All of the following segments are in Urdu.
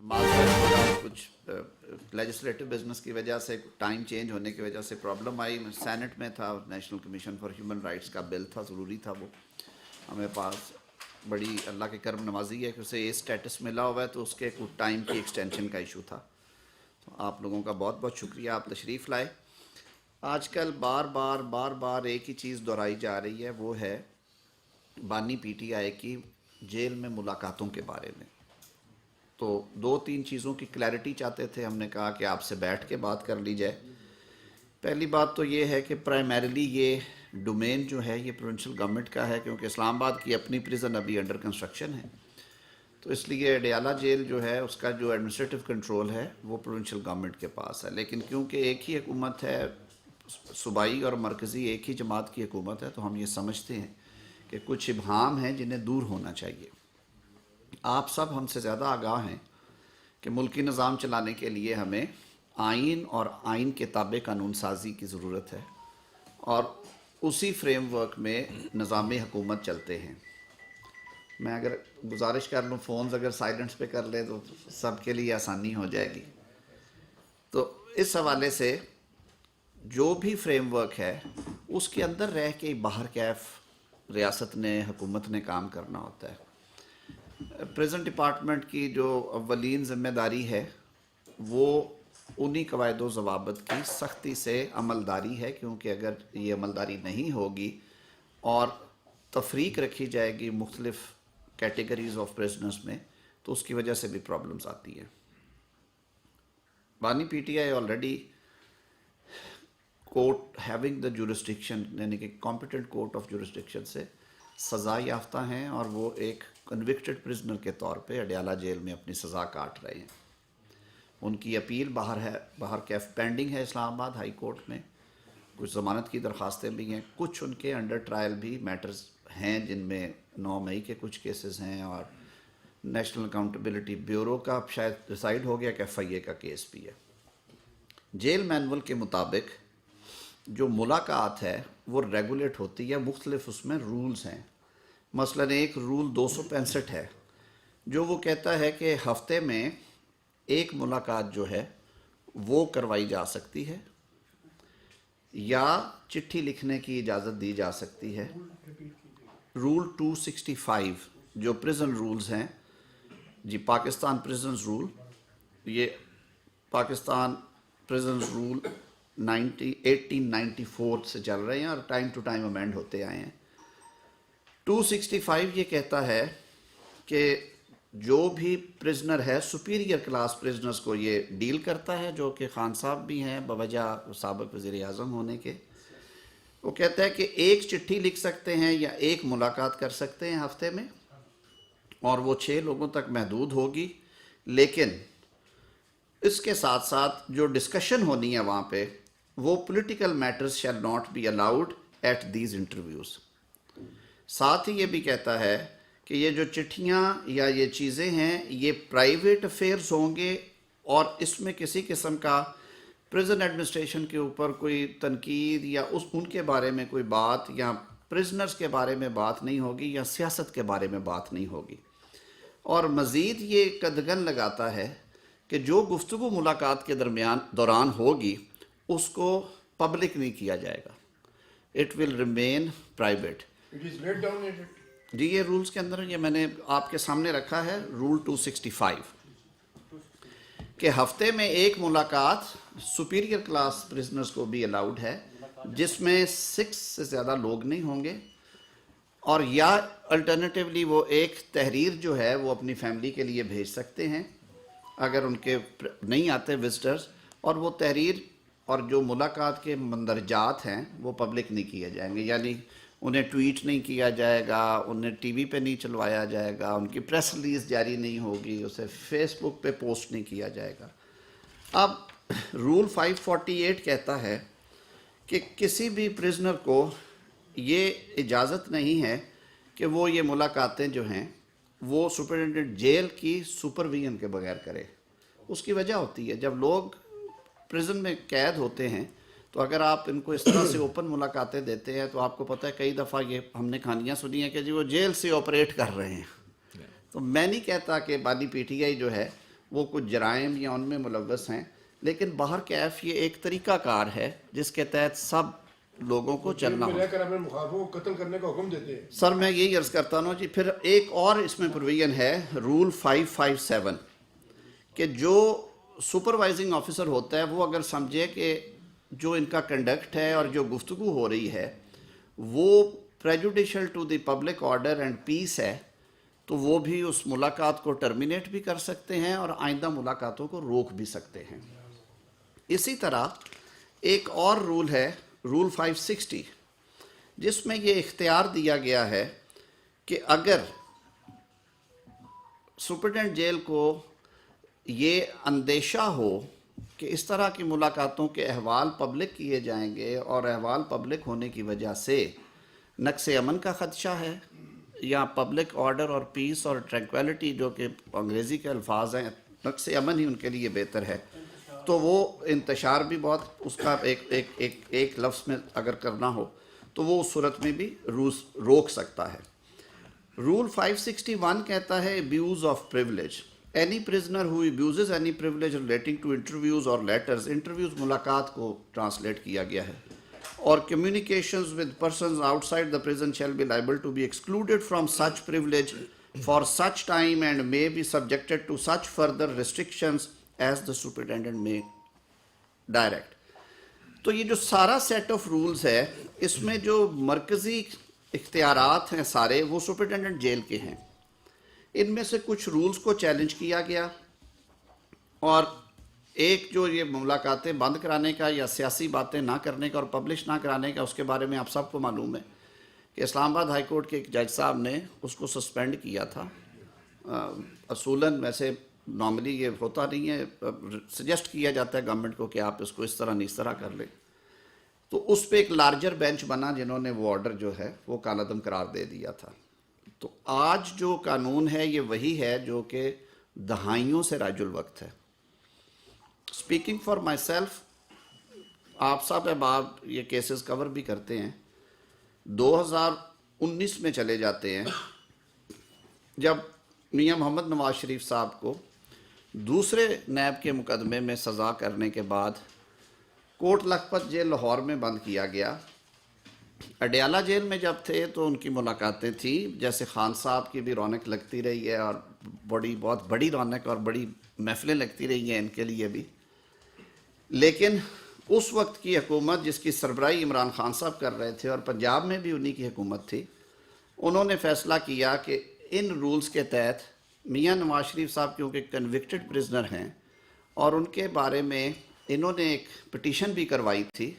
معذرت کچھ لیجسلیٹو بزنس کی وجہ سے ٹائم چینج ہونے کی وجہ سے پرابلم آئی. میں سینٹ میں تھا, national commission for human rights کا بل تھا, ضروری تھا وہ ہمیں پاس. بڑی اللہ کے کرم نوازی ہے کہ اسے اے اسٹیٹس ملا ہوا ہے, تو اس کے کچھ ٹائم کی ایکسٹینشن کا ایشو تھا. تو آپ لوگوں کا بہت بہت شکریہ, آپ تشریف لائے. آج کل بار بار ایک ہی چیز دہرائی جا رہی ہے, وہ ہے بانی پی ٹی آئی کی جیل میں ملاقاتوں کے بارے میں. تو 2-3 چیزوں کی کلیئرٹی چاہتے تھے. ہم نے کہا کہ آپ سے بیٹھ کے بات کر لی جائے. پہلی بات تو یہ ہے کہ پرائمریلی یہ ڈومین جو ہے یہ پروونشل گورنمنٹ کا ہے, کیونکہ اسلام آباد کی اپنی پریزن ابھی انڈر کنسٹرکشن ہے. تو اس لیے اڈیالہ جیل جو ہے اس کا جو ایڈمنسٹریٹو کنٹرول ہے وہ پروونشل گورنمنٹ کے پاس ہے. لیکن کیونکہ ایک ہی حکومت ہے, صوبائی اور مرکزی ایک ہی جماعت کی حکومت ہے, تو ہم یہ سمجھتے ہیں کہ کچھ ابہام ہیں جنہیں دور ہونا چاہیے. آپ سب ہم سے زیادہ آگاہ ہیں کہ ملکی نظام چلانے کے لیے ہمیں آئین اور آئین کے تابع قانون سازی کی ضرورت ہے, اور اسی فریم ورک میں نظام حکومت چلتے ہیں. میں اگر گزارش کر لوں, فونز اگر سائلنٹس پہ کر لیں تو سب کے لیے آسانی ہو جائے گی. تو اس حوالے سے جو بھی فریم ورک ہے اس کے اندر رہ کے باہر کیف ریاست نے, حکومت نے کام کرنا ہوتا ہے. پریزنٹ ڈپارٹمنٹ کی جو اولین ذمہ داری ہے وہ انہی قواعد و ضوابط کی سختی سے عملداری ہے, کیونکہ اگر یہ عملداری نہیں ہوگی اور تفریق رکھی جائے گی مختلف کیٹیگریز آف پریزنرز میں, تو اس کی وجہ سے بھی پرابلمز آتی ہیں. بانی P T I already court having the jurisdiction, یعنی کہ کمپیٹنٹ کورٹ آف جورسڈکشن سے سزا یافتہ ہیں, اور وہ ایک کنوکٹڈ پرزنر کے طور پہ اڈیالہ جیل میں اپنی سزا کاٹ رہے ہیں. ان کی اپیل باہر کیف پینڈنگ ہے اسلام آباد ہائی کورٹ میں. کچھ ضمانت کی درخواستیں بھی ہیں, کچھ ان کے انڈر ٹرائل بھی میٹرز ہیں جن میں 9 مئی کے کچھ کیسز ہیں, اور نیشنل اکاؤنٹیبلٹی بیورو کا شاید ڈیسائیڈ ہو گیا کہ FIA کا کیس بھی ہے. جیل مینول کے مطابق جو ملاقات ہے وہ ریگولیٹ ہوتی ہے, مختلف اس میں رولز ہیں. مثلا ایک رول 265 ہے جو وہ کہتا ہے کہ ہفتے میں ایک ملاقات جو ہے وہ کروائی جا سکتی ہے, یا چٹھی لکھنے کی اجازت دی جا سکتی ہے. رول 265 جو پریزن رولز ہیں جی, پاکستان پریزنز رول, یہ پاکستان پریزنز رول 1894 سے چل رہے ہیں اور ٹائم ٹو ٹائم امینڈ ہوتے آئے ہیں. 265 یہ کہتا ہے کہ جو بھی پرزنر ہے سپیریئر کلاس پرزنرز کو یہ ڈیل کرتا ہے, جو کہ خان صاحب بھی ہیں بوجہ سابق وزیر اعظم ہونے کے. وہ کہتا ہے کہ ایک چٹھی لکھ سکتے ہیں یا ایک ملاقات کر سکتے ہیں ہفتے میں, اور وہ 6 لوگوں تک محدود ہوگی. لیکن اس کے ساتھ ساتھ جو ڈسکشن ہونی ہے وہاں پہ, وہ political matters shall not be allowed at these interviews. ساتھ ہی یہ بھی کہتا ہے کہ یہ جو چٹھیاں یا یہ چیزیں ہیں یہ پرائیویٹ افیئرز ہوں گے, اور اس میں کسی قسم کا پریزن ایڈمنسٹریشن کے اوپر کوئی تنقید یا ان کے بارے میں کوئی بات, یا پرزنرز کے بارے میں بات نہیں ہوگی, یا سیاست کے بارے میں بات نہیں ہوگی. اور مزید یہ قدغن لگاتا ہے کہ جو گفتگو ملاقات کے دوران ہوگی اس کو پبلک نہیں کیا جائے گا, اٹ ول ریمین پرائیویٹ. جی یہ رولز کے اندر, یہ میں نے آپ کے سامنے رکھا ہے رول 265 کہ ہفتے میں ایک ملاقات سپیریئر کلاس پرزنرز کو بھی الاؤڈ ہے, جس میں 6 سے زیادہ لوگ نہیں ہوں گے, اور یا الٹرنیٹیولی وہ ایک تحریر جو ہے وہ اپنی فیملی کے لیے بھیج سکتے ہیں اگر ان کے نہیں آتے وزٹرز, اور وہ تحریر اور جو ملاقات کے مندرجات ہیں وہ پبلک نہیں کیے جائیں گے. یعنی انہیں ٹویٹ نہیں کیا جائے گا, انہیں ٹی وی پہ نہیں چلوایا جائے گا, ان کی پریس ریلیز جاری نہیں ہوگی, اسے فیس بک پہ پوسٹ نہیں کیا جائے گا. اب رول 548 کہتا ہے کہ کسی بھی پرزنر کو یہ اجازت نہیں ہے کہ وہ یہ ملاقاتیں جو ہیں وہ سپرنٹینڈنٹ جیل کی سپرویژن کے بغیر کرے. اس کی وجہ ہوتی ہے جب لوگ پرزن میں قید ہوتے ہیں, تو اگر آپ ان کو اس طرح سے اوپن ملاقاتیں دیتے ہیں تو آپ کو پتہ ہے کئی دفعہ یہ ہم نے کہانیاں سنی ہیں کہ جی وہ جیل سے آپریٹ کر رہے ہیں. تو میں نہیں کہتا کہ بانی پی ٹی آئی جو ہے وہ کچھ جرائم یا ان میں ملوث ہیں، لیکن باہر کیف یہ ایک طریقہ کار ہے جس کے تحت سب لوگوں کو چلنا جیل میں ہوتا رہ کر اپنے مخالفوں کو قتل کرنے کا حکم دیتے ہیں. سر میں یہی عرض کرتا ہوں جی. پھر ایک اور اس میں پروویژن ہے رول 557 کہ جو سپروائزنگ آفیسر ہوتا ہے وہ اگر سمجھے کہ جو ان کا کنڈکٹ ہے اور جو گفتگو ہو رہی ہے وہ prejudicial to the public order and peace ہے تو وہ بھی اس ملاقات کو ٹرمینیٹ بھی کر سکتے ہیں اور آئندہ ملاقاتوں کو روک بھی سکتے ہیں. اسی طرح ایک اور رول ہے رول 560 جس میں یہ اختیار دیا گیا ہے کہ اگر سپرنٹینڈنٹ جیل کو یہ اندیشہ ہو کہ اس طرح کی ملاقاتوں کے احوال پبلک کیے جائیں گے اور احوال پبلک ہونے کی وجہ سے نقص امن کا خدشہ ہے یا پبلک آرڈر اور پیس اور ٹرینکویلٹی جو کہ انگریزی کے الفاظ ہیں، نقص امن ہی ان کے لیے بہتر ہے، تو وہ انتشار بھی بہت اس کا ایک لفظ میں اگر کرنا ہو تو وہ اس صورت میں بھی روک سکتا ہے. رول 561 کہتا ہے abuse of privilege. Any prisoner who abuses any privilege relating to interviews or letters, interviews ملاقات کو ٹرانسلیٹ کیا گیا ہے، اور communications with persons outside the prison shall be liable to be excluded from such privilege for such time and may be subjected to such further restrictions as the superintendent may direct. تو یہ جو سارا سیٹ آف رولز ہے اس میں جو مرکزی اختیارات ہیں سارے وہ سپرنٹینڈنٹ جیل کے ہیں. ان میں سے کچھ رولز کو چیلنج کیا گیا اور ایک جو یہ ملاقاتیں بند کرانے کا یا سیاسی باتیں نہ کرنے کا اور پبلش نہ کرانے کا، اس کے بارے میں آپ سب کو معلوم ہے کہ اسلام آباد ہائی کورٹ کے ایک جج صاحب نے اس کو سسپینڈ کیا تھا. اصولاً ویسے نارملی یہ ہوتا نہیں ہے، سجیسٹ کیا جاتا ہے گورنمنٹ کو کہ آپ اس کو اس طرح نہیں اس طرح کر لیں. تو اس پہ ایک لارجر بینچ بنا جنہوں نے وہ آرڈر جو ہے وہ کالعدم قرار دے دیا تھا. تو آج جو قانون ہے یہ وہی ہے جو کہ دہائیوں سے رائج الوقت ہے. اسپیکنگ فار مائی سیلف، آپ صاحب احباب یہ کیسز کور بھی کرتے ہیں. 2019 میں چلے جاتے ہیں جب میاں محمد نواز شریف صاحب کو دوسرے نیب کے مقدمے میں سزا کرنے کے بعد کوٹ لکھپت جیل لاہور میں بند کیا گیا. اڈیالہ جیل میں جب تھے تو ان کی ملاقاتیں تھیں، جیسے خان صاحب کی بھی رونق لگتی رہی ہے اور بہت بڑی رونق اور بڑی محفلیں لگتی رہی ہیں ان کے لیے بھی. لیکن اس وقت کی حکومت جس کی سربراہی عمران خان صاحب کر رہے تھے اور پنجاب میں بھی انہی کی حکومت تھی، انہوں نے فیصلہ کیا کہ ان رولز کے تحت میاں نواز شریف صاحب کیونکہ کنوکٹڈ پرزنر ہیں اور ان کے بارے میں انہوں نے ایک پٹیشن بھی کروائی تھی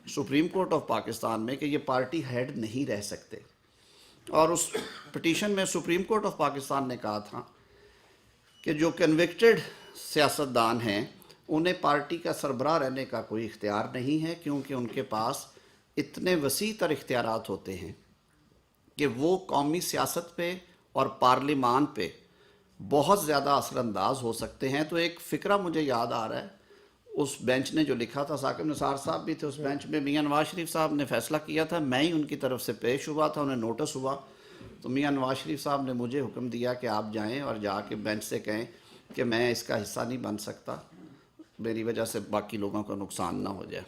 سپریم کورٹ آف پاکستان میں کہ یہ پارٹی ہیڈ نہیں رہ سکتے، اور اس پٹیشن میں سپریم کورٹ آف پاکستان نے کہا تھا کہ جو کنوکٹڈ سیاستدان ہیں انہیں پارٹی کا سربراہ رہنے کا کوئی اختیار نہیں ہے، کیونکہ ان کے پاس اتنے وسیع تر اختیارات ہوتے ہیں کہ وہ قومی سیاست پہ اور پارلیمان پہ بہت زیادہ اثر انداز ہو سکتے ہیں. تو ایک فقرہ مجھے یاد آ رہا ہے، اس بینچ نے جو لکھا تھا، ثاقب نثار صاحب بھی تھے اس بینچ میں، میاں نواز شریف صاحب نے فیصلہ کیا تھا، میں ہی ان کی طرف سے پیش ہوا تھا، انہیں نوٹس ہوا تو میاں نواز شریف صاحب نے مجھے حکم دیا کہ آپ جائیں اور جا کے بینچ سے کہیں کہ میں اس کا حصہ نہیں بن سکتا، میری وجہ سے باقی لوگوں کا نقصان نہ ہو جائے.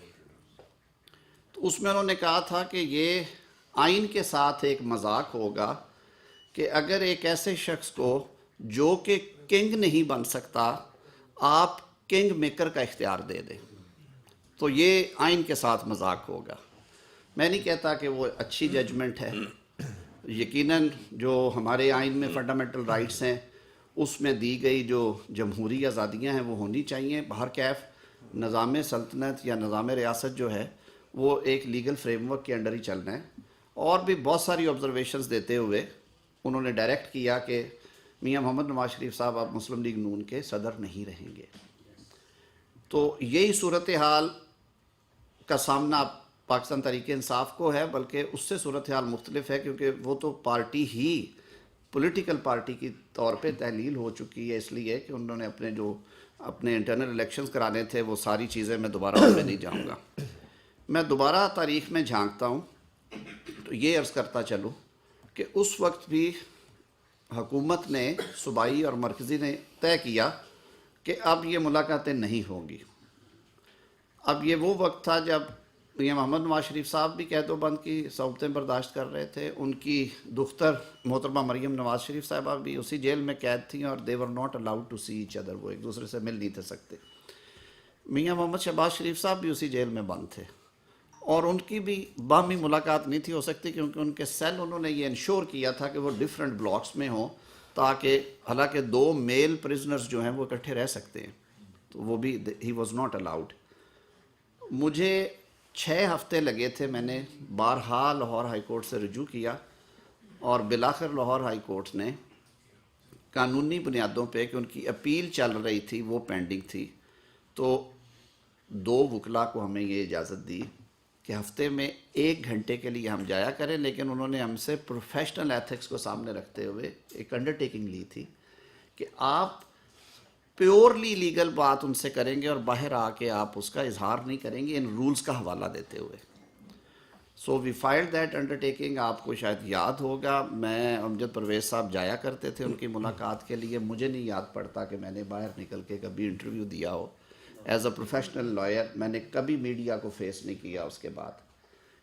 تو اس میں انہوں نے کہا تھا کہ یہ آئین کے ساتھ ایک مذاق ہوگا کہ اگر ایک ایسے شخص کو جو کہ کنگ نہیں بن سکتا آپ کنگ میکر کا اختیار دے دیں، تو یہ آئین کے ساتھ مذاق ہوگا. میں نہیں کہتا کہ وہ اچھی ججمنٹ ہے، یقیناً جو ہمارے آئین میں فنڈامنٹل رائٹس ہیں اس میں دی گئی جو جمہوری آزادیاں ہیں وہ ہونی چاہیے. باہر کیف نظام سلطنت یا نظام ریاست جو ہے وہ ایک لیگل فریم ورک کے انڈر ہی چلنا ہے. اور بھی بہت ساری آبزرویشنز دیتے ہوئے انہوں نے ڈائریکٹ کیا کہ میاں محمد نواز شریف صاحب اب مسلم لیگ نون کے صدر نہیں رہیں گے. تو یہی صورتحال کا سامنا پاکستان تحریک انصاف کو ہے، بلکہ اس سے صورتحال مختلف ہے کیونکہ وہ تو پارٹی ہی پولیٹیکل پارٹی کی طور پہ تحلیل ہو چکی ہے، اس لیے کہ انہوں نے اپنے انٹرنل الیکشنز کرانے تھے، وہ ساری چیزیں میں دوبارہ ان میں نہیں جاؤں گا. میں دوبارہ تاریخ میں جھانکتا ہوں تو یہ عرض کرتا چلوں کہ اس وقت بھی حکومت نے صوبائی اور مرکزی نے طے کیا کہ اب یہ ملاقاتیں نہیں ہوں گی. اب یہ وہ وقت تھا جب یہ محمد نواز شریف صاحب بھی قید و بند کی صعوبتیں برداشت کر رہے تھے, ان کی دختر محترمہ مریم نواز شریف صاحبہ بھی اسی جیل میں قید تھیں, اور they were not allowed to see each other, وہ ایک دوسرے سے مل نہیں تھے سکتے. میاں محمد شہباز شریف صاحب بھی اسی جیل میں بند تھے, اور ان کی بھی باہمی ملاقات نہیں تھی ہو سکتی, کیونکہ ان کے سیل انہوں نے یہ انشور کیا تھا کہ وہ ڈیفرنٹ بلاکس میں ہوں, تاکہ حالانکہ 2 میل پرزنرز جو ہیں وہ اکٹھے رہ سکتے ہیں, تو وہ بھی ہی واز ناٹ الاؤڈ. مجھے 6 ہفتے لگے تھے, میں نے بارہا لاہور ہائی کورٹ سے رجوع کیا, اور بالآخر لاہور ہائی کورٹ نے قانونی بنیادوں پہ کہ ان کی اپیل چل رہی تھی وہ پینڈنگ تھی, تو 2 وکلاء کو ہمیں یہ اجازت دی کہ ہفتے میں 1 گھنٹے کے لیے ہم جایا کریں, لیکن انہوں نے ہم سے پروفیشنل ایتھکس کو سامنے رکھتے ہوئے ایک انڈرٹیکنگ لی تھی کہ آپ پیورلی لیگل بات ان سے کریں گے اور باہر آ کے آپ اس کا اظہار نہیں کریں گے ان رولز کا حوالہ دیتے ہوئے. سو وی فائلڈ دیٹ انڈرٹیکنگ. آپ کو شاید یاد ہوگا, میں امجد پرویز صاحب جایا کرتے تھے ان کی ملاقات کے لیے. مجھے نہیں یاد پڑتا کہ میں نے باہر نکل کے کبھی انٹرویو دیا ہو. ایز اے پروفیشنل لائر میں نے کبھی میڈیا کو فیس نہیں کیا اس کے بعد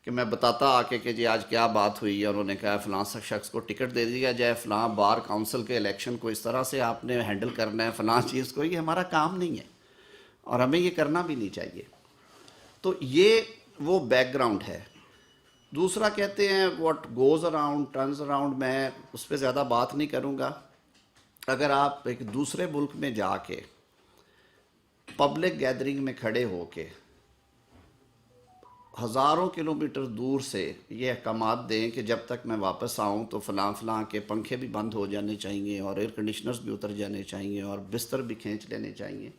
کہ میں بتاتا آ کے کہ جی آج کیا بات ہوئی ہے. انہوں نے کہا فلاں شخص کو ٹکٹ دے دیا جائے, فلاں بار کاؤنسل کے الیکشن کو اس طرح سے آپ نے ہینڈل کرنا ہے, فلاں چیز کو. یہ ہمارا کام نہیں ہے اور ہمیں یہ کرنا بھی نہیں چاہیے. تو یہ وہ بیک گراؤنڈ ہے. دوسرا کہتے ہیں what goes around turns around, میں اس پہ زیادہ بات نہیں کروں گا. اگر آپ ایک دوسرے ملک میں جا کے پبلک گیدرنگ میں کھڑے ہو کے ہزاروں کلومیٹر دور سے یہ احکامات دیں کہ جب تک میں واپس آؤں تو فلاں فلاں کے پنکھے بھی بند ہو جانے چاہیے اور ایئر کنڈیشنرز بھی اتر جانے چاہیے اور بستر بھی کھینچ لینے چاہیے,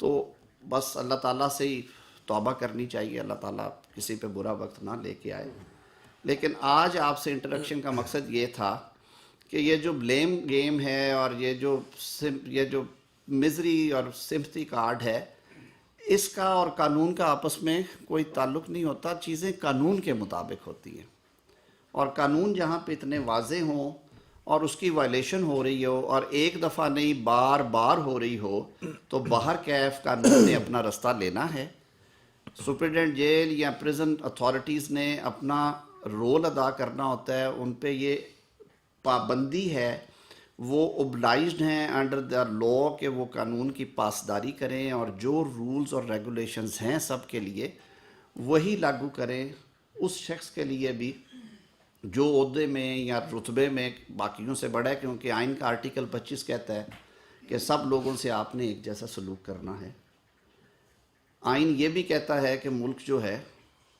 تو بس اللہ تعالیٰ سے ہی توبہ کرنی چاہیے, اللہ تعالیٰ کسی پہ برا وقت نہ لے کے آئے. لیکن آج آپ سے انٹریکشن کا مقصد یہ تھا کہ یہ جو بلیم گیم ہے اور یہ جو مزری اور سمپتھی کارڈ ہے, اس کا اور قانون کا آپس میں کوئی تعلق نہیں ہوتا. چیزیں قانون کے مطابق ہوتی ہیں, اور قانون جہاں پہ اتنے واضح ہوں اور اس کی وائلیشن ہو رہی ہو اور ایک دفعہ نہیں بار بار ہو رہی ہو, تو باہر کیف قانون نے اپنا رستہ لینا ہے. سپرنٹینڈنٹ جیل یا پریزن اتھارٹیز نے اپنا رول ادا کرنا ہوتا ہے, ان پہ یہ پابندی ہے, وہ اوبلائزڈ ہیں انڈر دا لا کہ وہ قانون کی پاسداری کریں اور جو رولز اور ریگولیشنز ہیں سب کے لیے وہی لاگو کریں. اس شخص کے لیے بھی جو عہدے میں یا رتبے میں باقیوں سے بڑا ہے, کیونکہ آئین کا آرٹیکل 25 کہتا ہے کہ سب لوگوں سے آپ نے ایک جیسا سلوک کرنا ہے. آئین یہ بھی کہتا ہے کہ ملک جو ہے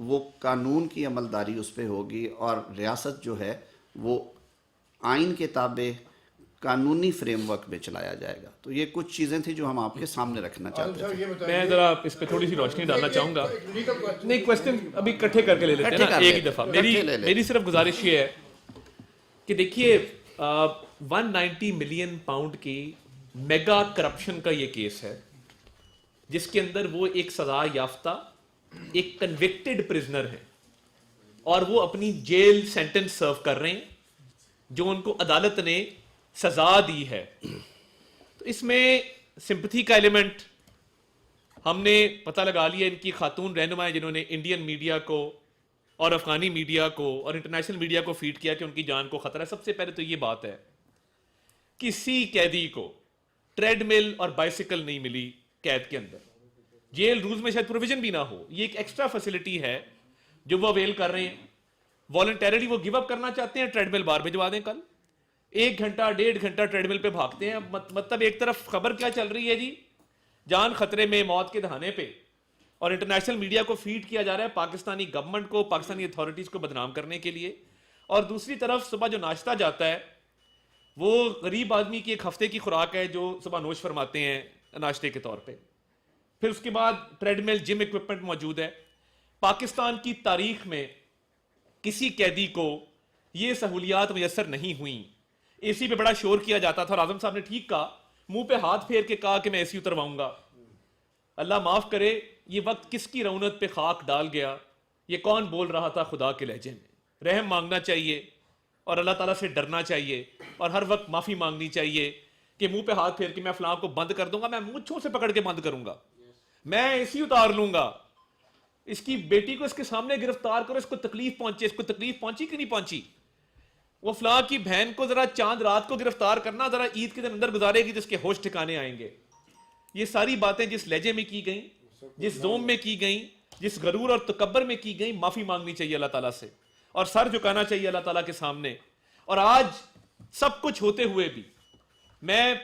وہ قانون کی عملداری اس پہ ہوگی, اور ریاست جو ہے وہ آئین کے تابع قانونی فریم ورک میں چلایا جائے گا. تو یہ کچھ چیزیں تھیں جو ہم آپ کے سامنے رکھنا چاہتے ہیں. میں ذرا اس پہ تھوڑی سی روشنی ڈالنا چاہوں گا. نہیں, کوشچن ابھی اکٹھے کر کے لے لیتے ہیں نا ایک ہی دفعہ. میری صرف گزارش یہ ہے کہ دیکھیے 190 ملین پاؤنڈ کی میگا کرپشن کا یہ کیس ہے, جس کے اندر وہ ایک سزا یافتہ ایک کنوکٹڈ پرزنر ہے اور وہ اپنی جیل سینٹنس سرو کر رہے ہیں جو ان کو عدالت نے سزا دی ہے. تو اس میں سمپتھی کا ایلیمنٹ ہم نے پتہ لگا لیا. ان کی خاتون رہنما جنہوں نے انڈین میڈیا کو اور افغانی میڈیا کو اور انٹرنیشنل میڈیا کو فیڈ کیا کہ ان کی جان کو خطرہ ہے. سب سے پہلے تو یہ بات ہے, کسی قیدی کو ٹریڈ مل اور بائسیکل نہیں ملی قید کے اندر. جیل رولز میں شاید پروویژن بھی نہ ہو, یہ ایک ایکسٹرا فیسلٹی ہے جو وہ اویل کر رہے ہیں. والنٹیرلی وہ گیو اپ کرنا چاہتے ہیں, ٹریڈ مل بار بھجوا دیں کل. 1 گھنٹہ 1.5 گھنٹہ ٹریڈ مل پہ بھاگتے ہیں. مطلب ایک طرف خبر کیا چل رہی ہے جی, جان خطرے میں, موت کے دہانے پہ, اور انٹرنیشنل میڈیا کو فیڈ کیا جا رہا ہے پاکستانی گورنمنٹ کو, پاکستانی اتھارٹیز کو بدنام کرنے کے لیے. اور دوسری طرف صبح جو ناشتہ جاتا ہے وہ غریب آدمی کی ایک ہفتے کی خوراک ہے جو صبح نوش فرماتے ہیں ناشتے کے طور پہ. پھر اس کے بعد ٹریڈ مل, جم ایکوپمنٹ موجود ہے. پاکستان کی تاریخ میں کسی قیدی کو یہ سہولیات میسر نہیں ہوئیں. اے سی پہ بڑا شور کیا جاتا تھا, اور اعظم صاحب نے ٹھیک کہا, منہ پہ ہاتھ پھیر کے کہا کہ میں اے سی اترواؤں گا. اللہ معاف کرے, یہ وقت کس کی رونت پہ خاک ڈال گیا. یہ کون بول رہا تھا خدا کے لہجے میں. رحم مانگنا چاہیے اور اللہ تعالیٰ سے ڈرنا چاہیے اور ہر وقت معافی مانگنی چاہیے کہ منہ پہ ہاتھ پھیر کے میں فلاں کو بند کر دوں گا, میں مونچھوں سے پکڑ کے بند کروں گا, میں اسی اتار لوں گا, اس کی بیٹی کو اس کے سامنے گرفتار کرو, اس کو تکلیف پہنچے, اس کو تکلیف پہنچی کہ نہیں پہنچی, وہ فلاں کی بہن کو ذرا چاند رات کو گرفتار کرنا, ذرا عید کے دن اندر گزارے گی جس کے ہوش ٹھکانے آئیں گے. یہ ساری باتیں جس لہجے میں کی گئیں, جس زوم میں کی گئیں, جس غرور اور تکبر میں کی گئیں, معافی مانگنی چاہیے اللہ تعالیٰ سے اور سر جھکانا چاہیے اللہ تعالیٰ کے سامنے. اور آج سب کچھ ہوتے ہوئے بھی میں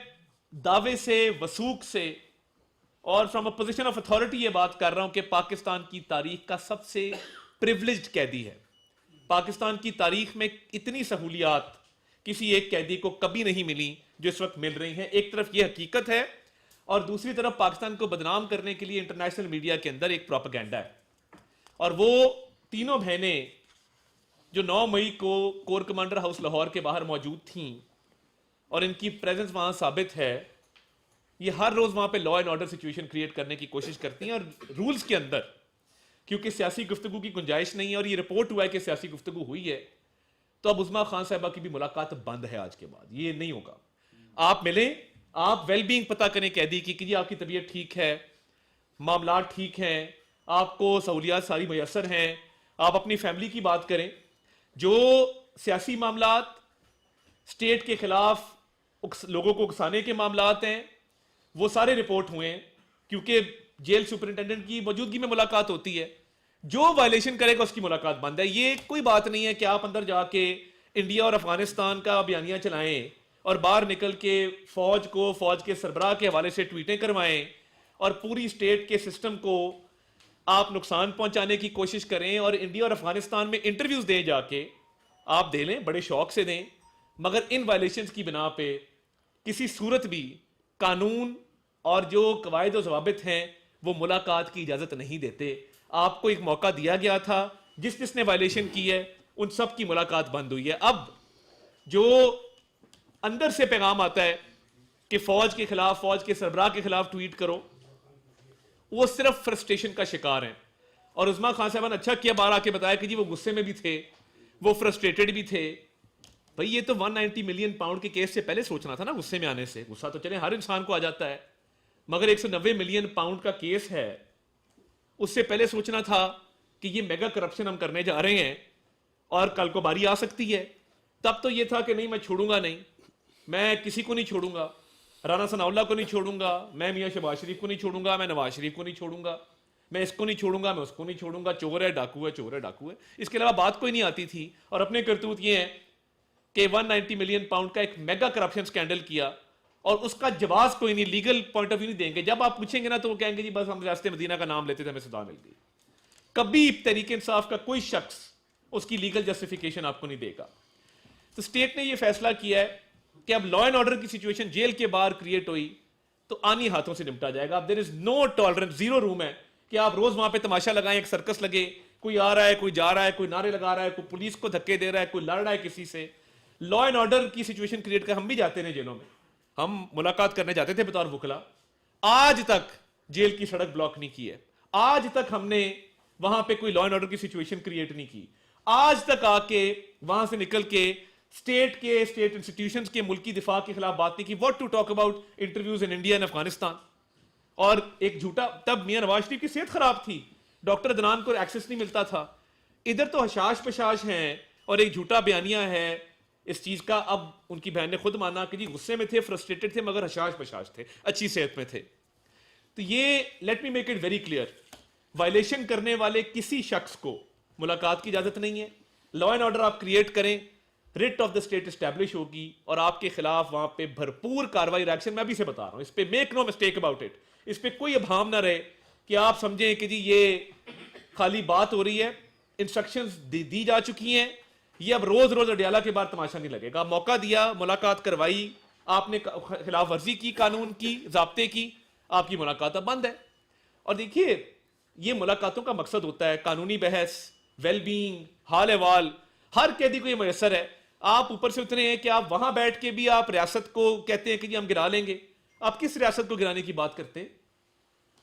دعوے سے, وثوق سے اور from a position of authority یہ بات کر رہا ہوں کہ پاکستان کی تاریخ کا سب سے پریولیجڈ قیدی ہے. پاکستان کی تاریخ میں اتنی سہولیات کسی ایک قیدی کو کبھی نہیں ملی جو اس وقت مل رہی ہیں. ایک طرف یہ حقیقت ہے اور دوسری طرف پاکستان کو بدنام کرنے کے لیے انٹرنیشنل میڈیا کے اندر ایک پروپیگنڈا ہے. اور وہ تینوں بہنیں جو 9 مئی کو کور کمانڈر ہاؤس لاہور کے باہر موجود تھیں اور ان کی پریزنس وہاں ثابت ہے, یہ ہر روز وہاں پہ law and order situation create کرنے کی کوشش کرتی ہیں. اور رولز کے اندر کیونکہ سیاسی گفتگو کی گنجائش نہیں ہے اور یہ رپورٹ ہوا ہے کہ سیاسی گفتگو ہوئی ہے, تو اب عظمیٰ خان صاحبہ کی بھی ملاقات بند ہے آج کے بعد. یہ نہیں ہوگا. آپ ملیں, آپ ویل بینگ پتہ کریں قیدی کی کہ جی آپ کی طبیعت ٹھیک ہے, معاملات ٹھیک ہیں, آپ کو سہولیات ساری میسر ہیں, آپ اپنی فیملی کی بات کریں. جو سیاسی معاملات, اسٹیٹ کے خلاف لوگوں کو اکسانے کے معاملات ہیں, وہ سارے رپورٹ ہوئے ہیں کیونکہ جیل سپرنٹینڈنٹ کی موجودگی میں ملاقات ہوتی ہے. جو وائلیشن کرے گا اس کی ملاقات بند ہے. یہ کوئی بات نہیں ہے کہ آپ اندر جا کے انڈیا اور افغانستان کا بیانیہ چلائیں اور باہر نکل کے فوج کو, فوج کے سربراہ کے حوالے سے ٹویٹیں کروائیں اور پوری اسٹیٹ کے سسٹم کو آپ نقصان پہنچانے کی کوشش کریں. اور انڈیا اور افغانستان میں انٹرویوز دیں, جا کے آپ دے لیں, بڑے شوق سے دیں, مگر ان وائلیشنز کی بنا پہ کسی صورت بھی قانون اور جو قواعد و ضوابط ہیں وہ ملاقات کی اجازت نہیں دیتے. آپ کو ایک موقع دیا گیا تھا, جس نے وائلیشن کی ہے ان سب کی ملاقات بند ہوئی ہے. اب جو اندر سے پیغام آتا ہے کہ فوج کے خلاف, فوج کے سربراہ کے خلاف ٹویٹ کرو, وہ صرف فرسٹریشن کا شکار ہیں. اور عظمیٰ خان صاحبہ نے اچھا کیا باہر آ کے بتایا کہ جی وہ غصے میں بھی تھے, وہ فرسٹریٹڈ بھی تھے. بھئی یہ تو 190 ملین پاؤنڈ کے کیس سے پہلے سوچنا تھا نا, غصے میں آنے سے. غصہ تو چلے ہر انسان کو آ جاتا ہے, مگر 190 ملین پاؤنڈ کا کیس ہے, اس سے پہلے سوچنا تھا کہ یہ میگا کرپشن ہم کرنے جا رہے ہیں اور کل کو باری آ سکتی ہے. تب تو یہ تھا کہ نہیں میں چھوڑوں گا نہیں, میں کسی کو نہیں چھوڑوں گا, رانا ثناء اللہ کو نہیں چھوڑوں گا, میں میاں شہباز شریف کو نہیں چھوڑوں گا, میں نواز شریف کو نہیں چھوڑوں گا, میں اس کو نہیں چھوڑوں گا, میں اس کو نہیں چھوڑوں گا, چور ہے, ڈاکو ہے, چور ہے, ڈاکو ہے. اس کے علاوہ بات کوئی نہیں آتی تھی. اور اپنے کرتوت یہ ہیں کہ 190 ملین پاؤنڈ کا ایک میگا کرپشن سکینڈل کیا اور اس کا جواز کوئی نہیں, لیگل پوائنٹ آف ویو نہیں دیں گے. جب آپ پوچھیں گے نا تو وہ کہیں گے جی بس ہم ریاست مدینہ کا نام لیتے تھے ہمیں سزا مل گئی. کبھی تحریک انصاف کا کوئی شخص اس کی لیگل جسٹیفیکیشن آپ کو نہیں دے گا. تو اسٹیٹ نے یہ فیصلہ کیا ہے کہ اب لا اینڈ آرڈر کی سچویشن جیل کے باہر کریٹ ہوئی تو آنی ہاتھوں سے نمٹا جائے گا. اب دیر از نو ٹالرنس, زیرو روم ہے کہ آپ روز وہاں پہ تماشا لگائیں, ایک سرکس لگے, کوئی آ رہا ہے, کوئی جا رہا ہے, کوئی نعرے لگا رہا ہے, کوئی پولیس کو دھکے دے رہا ہے, کوئی لڑ رہا ہے کسی سے. لا اینڈ آرڈر کی سچویشن کریٹ کر, ہم بھی جاتے ہیں جیلوں میں, ہم ملاقات کرنے جاتے تھے بطور وکلا, آج تک جیل کی سڑک بلاک نہیں کی ہے, آج تک ہم نے وہاں پہ کوئی لا اینڈ آرڈر کی سچویشن کریٹ نہیں کی, آج تک آ کے وہاں سے نکل کے اسٹیٹ انسٹیٹیوشنز کے ملکی دفاع کے خلاف بات نہیں کی. What to talk about interviews in India and Afghanistan. اور ایک جھوٹا, تب میاں نواز شریف کی صحت خراب تھی, ڈاکٹر عدنان کو ایکسس نہیں ملتا تھا, ادھر تو حشاش پشاش ہیں اور ایک جھوٹا بیانیہ ہے اس چیز کا. اب ان کی بہن نے خود مانا کہ جی غصے میں تھے, فرسٹریٹڈ تھے, مگر حشاش پشاش تھے, اچھی صحت میں تھے. تو یہ let me make it very clear, violation کرنے والے کسی شخص کو ملاقات کی اجازت نہیں ہے. لا اینڈ آرڈر آپ کریٹ کریں, rate of the state establish ہوگی اور آپ کے خلاف وہاں پہ بھرپور کاروائی ریکشن. میں ابھی سے بتا رہا ہوں, اس پہ make no mistake about it, اس پہ کوئی ابہام نہ رہے کہ آپ سمجھیں کہ جی یہ خالی بات ہو رہی ہے. انسٹرکشنز دی جا چکی ہیں, یہ اب روز روز اڈیالہ کے بعد تماشا نہیں لگے گا. موقع دیا, ملاقات کروائی, آپ نے خلاف ورزی کی قانون کی, ضابطے کی, آپ کی ملاقات اب بند ہے. اور دیکھیے یہ ملاقاتوں کا مقصد ہوتا ہے قانونی بحث, ویل بینگ, حال احوال, ہر قیدی کو یہ میسر ہے. آپ اوپر سے اتنے ہیں کہ آپ وہاں بیٹھ کے بھی آپ ریاست کو کہتے ہیں کہ جی ہم گرا لیں گے. آپ کس ریاست کو گرانے کی بات کرتے ہیں؟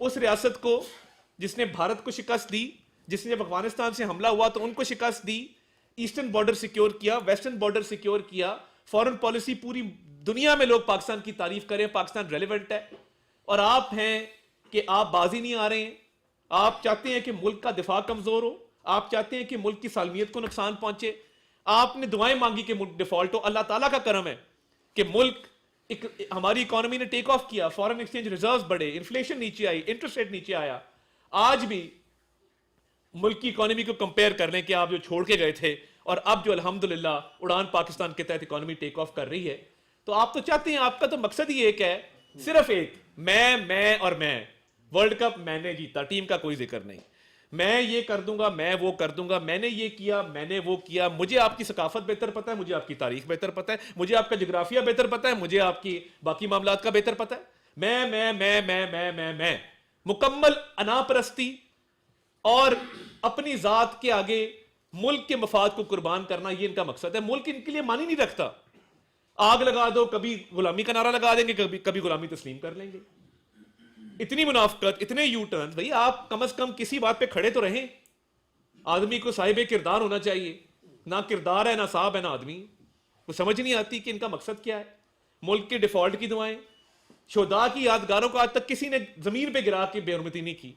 اس ریاست کو جس نے بھارت کو شکست دی, جس نے جب افغانستان سے حملہ ہوا تو ان کو شکست دی, ایسٹرن بارڈر سیکیور کیا, ویسٹرن بارڈر سیکیور کیا, فارن پالیسی پوری دنیا میں لوگ پاکستان کی تعریف کریں, پاکستان ریلیونٹ ہے, اور آپ ہیں کہ آپ بازی نہیں آ رہے ہیں, آپ چاہتے ہیں کہ ملک کا دفاع کمزور ہو, آپ چاہتے ہیں کہ ملک کی سالمیت کو نقصان پہنچے, آپ نے دعائیں مانگی کہ ملک ڈیفالٹ ہو. اللہ تعالیٰ کا کرم ہے کہ ملک ہماری اکانومی نے ٹیک آف کیا, فارن ایکسچینج ریزروز بڑھے, انفلیشن نیچے آئی, انٹرسٹ ریٹ نیچے آیا. آج بھی ملک کی اکانومی کو کمپیئر کر لیں کہ آپ جو چھوڑ کے گئے تھے اور اب جو الحمدللہ اڑان پاکستان کے تحت اکانومی ٹیک آف کر رہی ہے, تو آپ تو چاہتے ہیں, آپ کا تو مقصد ہی ایک ہے, صرف ایک, میں اور میں. ورلڈ کپ میں نے جیتا, ٹیم کا کوئی ذکر نہیں, میں یہ کر دوں گا, میں وہ کر دوں گا, میں نے یہ کیا, میں نے وہ کیا, مجھے آپ کی ثقافت بہتر پتہ ہے, مجھے آپ کی تاریخ بہتر پتہ ہے, مجھے آپ کا جغرافیہ بہتر پتہ ہے, مجھے آپ کی باقی معاملات کا بہتر پتہ ہے. میں مکمل انا پرستی اور اپنی ذات کے آگے ملک کے مفاد کو قربان کرنا, یہ ان کا مقصد ہے. ملک ان کے لیے معنی نہیں رکھتا. آگ لگا دو, کبھی غلامی کا نعرہ لگا دیں گے, کبھی غلامی تسلیم کر لیں گے. اتنی منافقت, اتنے یو ٹرن. بھئی آپ کم از کم کسی بات پہ کھڑے تو رہیں. آدمی کو صاحب کردار ہونا چاہیے, نہ کردار ہے, نہ صاحب ہے, نہ آدمی. وہ سمجھ نہیں آتی کہ ان کا مقصد کیا ہے. ملک کے ڈیفالٹ کی دعائیں, شہداء کی یادگاروں کو آج تک کسی نے زمین پہ گرا کے بے حرمتی نہیں کی.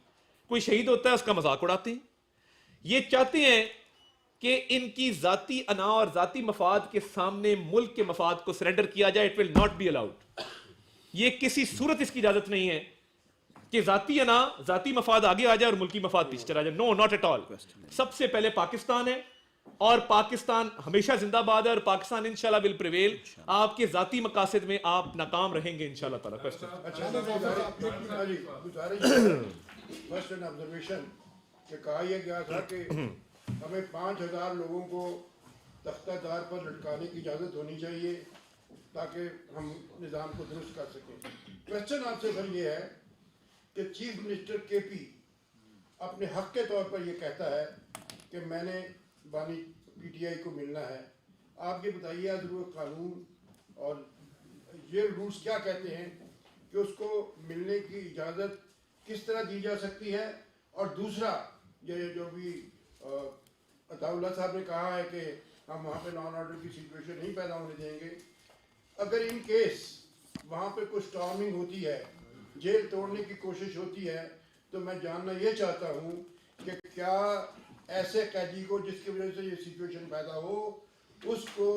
کوئی شہید ہوتا ہے اس کا مذاق اڑاتے ہیں. یہ چاہتے ہیں کہ ان کی ذاتی انا اور ذاتی مفاد کے سامنے ملک کے مفاد کو سرنڈر کیا جائے. It will not be allowed. یہ کسی صورت اس کی اجازت نہیں ہے کہ ذاتی انا, ذاتی مفاد آگے آ جائے اور ملکی مفاد پیچھے چلا جائے. نو, ناٹ ایٹ آل. سب سے پہلے پاکستان ہے, اور پاکستان ہمیشہ زندہ باد ہے, اور پاکستان انشاءاللہ ول پریویل. آپ کے ذاتی مقاصد میں آپ ناکام رہیں گے انشاءاللہ تعالیٰ. فرسٹ آبزرویشن کہ کہا یہ گیا تھا کہ ہمیں 5000 لوگوں کو تختہ دار پر لٹکانے کی اجازت ہونی چاہیے تاکہ ہم نظام کو درست کر سکیں. کوشچن آپ سے سر یہ ہے کہ چیف منسٹر کے پی اپنے حق کے طور پر یہ کہتا ہے کہ میں نے بانی پی ٹی آئی کو ملنا ہے. آپ یہ بتائیے ضرور قانون اور یہ رولز کیا کہتے ہیں کہ اس کو ملنے کی اجازت کس طرح دی جا سکتی ہے. اور دوسرا یہ جو بھی عطا اللہ صاحب نے کہا ہے کہ ہم وہاں پہ نان آرڈر کی سچویشن نہیں پیدا ہونے دیں گے, اگر ان کیس وہاں پہ کچھ اسٹارمنگ ہوتی ہے, جیل توڑنے کی کوشش ہوتی ہے, تو میں جاننا یہ چاہتا ہوں کہ کیا ایسے قیدی کو جس کی وجہ سے یہ سچویشن پیدا ہو, اس کو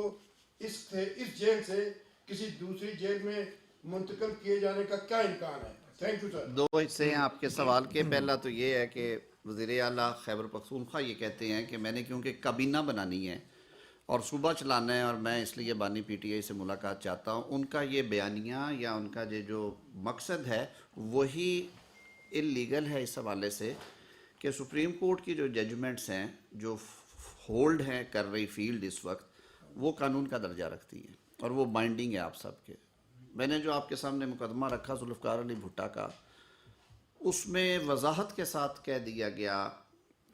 اس جیل سے کسی دوسری جیل میں منتقل کیے جانے کا کیا امکان ہے؟ Thank you sir. دو حصے ہیں آپ کے سوال کے. پہلا تو یہ ہے کہ وزیر اعلیٰ خیبر پختونخوا یہ کہتے ہیں کہ میں نے کیونکہ کابینہ بنانی ہے اور صوبہ چلانا ہے اور میں اس لیے بانی پی ٹی آئی سے ملاقات چاہتا ہوں. ان کا یہ بیانیہ یا ان کا یہ جو مقصد ہے وہی انلیگل ہے اس حوالے سے کہ سپریم کورٹ کی جو ججمنٹس ہیں جو ہولڈ ہیں کر رہی فیلڈ اس وقت, وہ قانون کا درجہ رکھتی ہیں اور وہ بائنڈنگ ہے آپ سب کے. میں نے جو آپ کے سامنے مقدمہ رکھا ذوالفقار علی بھٹا کا, اس میں وضاحت کے ساتھ کہہ دیا گیا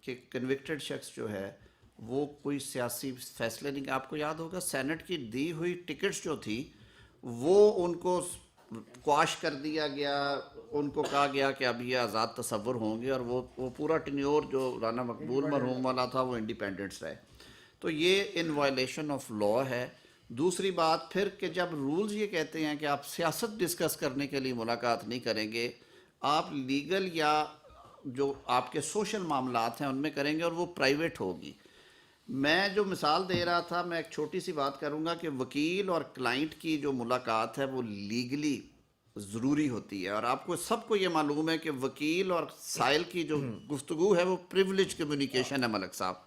کہ کنوکٹڈ شخص جو ہے وہ کوئی سیاسی فیصلے نہیں. آپ کو یاد ہوگا سینٹ کی دی ہوئی ٹکٹس جو تھی وہ ان کو قواش کر دیا گیا, ان کو کہا گیا کہ اب یہ آزاد تصور ہوں گے, اور وہ پورا ٹینیور جو رانا مقبول مرحوم والا تھا وہ انڈیپینڈنٹس رہے. تو یہ ان وائلیشن آف لا ہے. دوسری بات پھر کہ جب رولز یہ کہتے ہیں کہ آپ سیاست ڈسکس کرنے کے لیے ملاقات نہیں کریں گے, آپ لیگل یا جو آپ کے سوشل معاملات ہیں ان میں کریں گے اور وہ پرائیویٹ ہوگی. میں جو مثال دے رہا تھا, میں ایک چھوٹی سی بات کروں گا کہ وکیل اور کلائنٹ کی جو ملاقات ہے وہ لیگلی ضروری ہوتی ہے, اور آپ کو سب کو یہ معلوم ہے کہ وکیل اور سائل کی جو گفتگو ہے وہ پریولیج کمیونیکیشن ہے. ملک صاحب,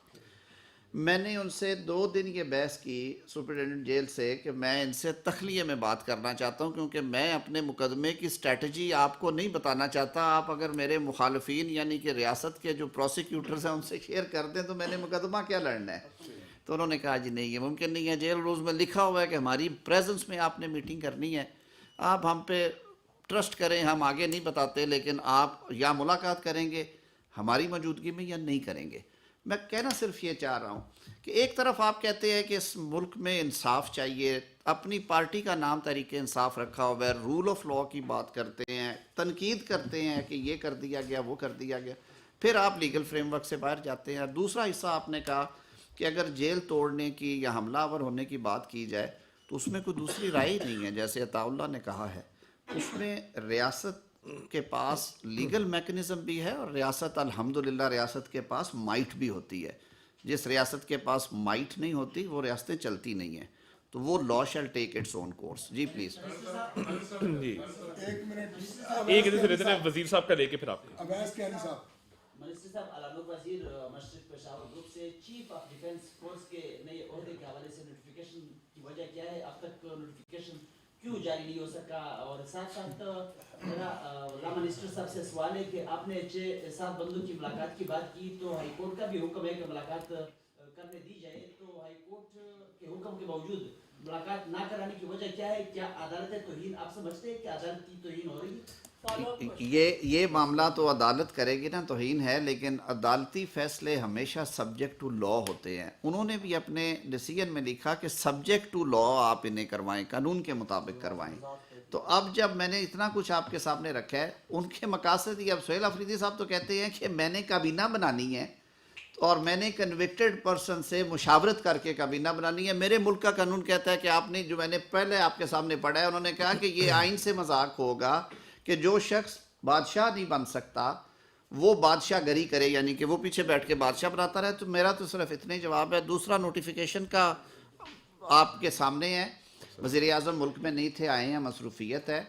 میں نے ان سے 2 دن یہ بحث کی سپرنٹینڈنٹ جیل سے کہ میں ان سے تخلیے میں بات کرنا چاہتا ہوں, کیونکہ میں اپنے مقدمے کی اسٹریٹجی آپ کو نہیں بتانا چاہتا. آپ اگر میرے مخالفین یعنی کہ ریاست کے جو پروسیکیوٹرز ہیں ان سے شیئر کر دیں تو میں نے مقدمہ کیا لڑنا ہے. تو انہوں نے کہا جی نہیں, یہ ممکن نہیں ہے, جیل رولز میں لکھا ہوا ہے کہ ہماری پریزنس میں آپ نے میٹنگ کرنی ہے, آپ ہم پہ ٹرسٹ کریں, ہم آگے نہیں بتاتے, لیکن آپ یا ملاقات کریں گے ہماری موجودگی میں یا نہیں کریں گے. میں کہنا صرف یہ چاہ رہا ہوں کہ ایک طرف آپ کہتے ہیں کہ اس ملک میں انصاف چاہیے, اپنی پارٹی کا نام تحریک انصاف رکھا ہوا ہے, رول آف لاء کی بات کرتے ہیں, تنقید کرتے ہیں کہ یہ کر دیا گیا وہ کر دیا گیا, پھر آپ لیگل فریم ورک سے باہر جاتے ہیں. دوسرا حصہ آپ نے کہا کہ اگر جیل توڑنے کی یا حملہ آور ہونے کی بات کی جائے تو اس میں کوئی دوسری رائے نہیں ہے. جیسے عطا اللہ نے کہا ہے, اس میں ریاست کے پاس لیگل میکنزم بھی ہے, اور ریاست الحمدللہ ریاست کے پاس مائٹ بھی ہوتی ہے. جس ریاست کے پاس مائٹ نہیں ہوتی وہ ریاستیں چلتی نہیں ہیں. تو وہ law shall take its own course. جی پلیز. جی ایک ادھر سے لیتے ہیں وزیر صاحب کا لے کے پھر آپ کا. عباس کیانی صاحب. منسٹر صاحب علامہ وزیر مشرق پشاور گروپ سے چیف آف ڈیفنس فورس کے نئے عہدے کے حوالے سے نوٹیفیکیشن کی وجہ کیا ہے؟ اب تک نوٹیفیکیشن کیوں جاری نہیں ہو سکا؟ اور ساتھ ساتھ میرا علامہ منسٹر صاحب سے سوال ہے کہ آپ نے 7 بندوں کی ملاقات کی بات کی, تو ہائی کورٹ کا بھی حکم ہے کہ ملاقات کرنے دی جائے, تو ہائی کورٹ کے حکم کے باوجود ملاقات نہ کرانے کی وجہ کیا ہے؟ کیا عدالت توہین آپ سمجھتے ہیں کہ عدالت کی توہین ہو رہی ہے؟ یہ معاملہ تو عدالت کرے گی نا, توہین ہے, لیکن عدالتی فیصلے ہمیشہ سبجیکٹ ٹو لا ہوتے ہیں. انہوں نے بھی اپنے ڈیسیجن میں لکھا کہ سبجیکٹ ٹو لا آپ انہیں کروائیں, قانون کے مطابق کروائیں. تو اب جب میں نے اتنا کچھ آپ کے سامنے رکھا ہے, ان کے مقاصد یہ, اب سہیل آفریدی صاحب تو کہتے ہیں کہ میں نے کابینہ بنانی ہے اور میں نے کنوکٹڈ پرسن سے مشاورت کر کے کابینہ بنانی ہے. میرے ملک کا قانون کہتا ہے کہ آپ نے, جو میں نے پہلے آپ کے سامنے پڑھا ہے, انہوں نے کہا کہ یہ آئین سے مذاق ہوگا کہ جو شخص بادشاہ نہیں بن سکتا وہ بادشاہ گری کرے, یعنی کہ وہ پیچھے بیٹھ کے بادشاہ بناتا رہے. تو میرا تو صرف اتنے جواب ہے. دوسرا نوٹیفیکیشن کا آپ کے سامنے ہے, وزیر اعظم ملک میں نہیں تھے, آئے ہیں, مصروفیت ہے,